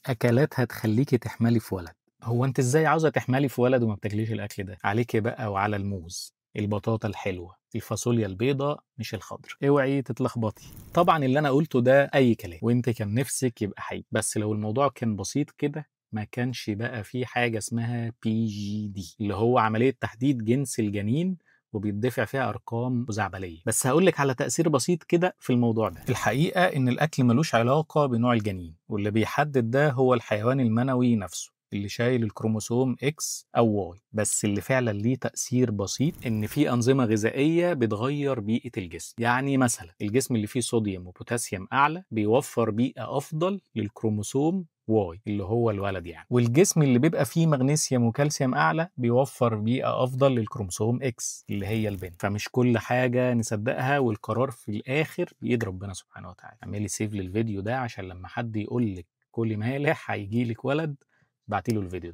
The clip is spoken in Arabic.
أكلات هتخلّيكِ تحملي في ولد. هو أنتِ إزاي عاوزة تحملي في ولد وما بتاكليش الأكل ده؟ عليكِ بقى وعلى الموز، البطاطا الحلوة، الفاصوليا البيضا مش الخضرا، اوعي تتلخبطي. طبعًا اللي أنا قُلته ده أي كلام، وأنتِ كان نِفْسِك يبقى حقيقي، بس لو الموضوع كان بسيط كده ما كانش بقى في حاجة اسمها PGD اللي هو عملية تحديد جنس الجنين وبيتدفع فيها أرقام خزعبلية. بس هاقول لِك على تأثير بسيط كده في الموضوع ده. الحقيقة إن الأكل ملوش علاقة بنوع الجنين، واللي بيحدد ده هو الحيوان المنوي نفسه اللي شايل الكروموسوم X أو Y. بس اللي فعلا ليه تأثير بسيط إن في أنظمة غذائية بتغير بيئة الجسم. يعني مثلا الجسم اللي فيه صوديوم وبوتاسيوم أعلى بيوفر بيئة أفضل للكروموسوم واي اللي هو الولد يعني، والجسم اللي بيبقى فيه مغنيسيوم وكالسيوم اعلى بيوفر بيئه افضل للكروموسوم اكس اللي هي البنت. فمش كل حاجه نصدقها، والقرار في الاخر بايد ربنا سبحانه وتعالى. اعملي سيف للفيديو ده عشان لما حد يقول لك كلي مالح هيجي لك ولد، بعتيله الفيديو ده.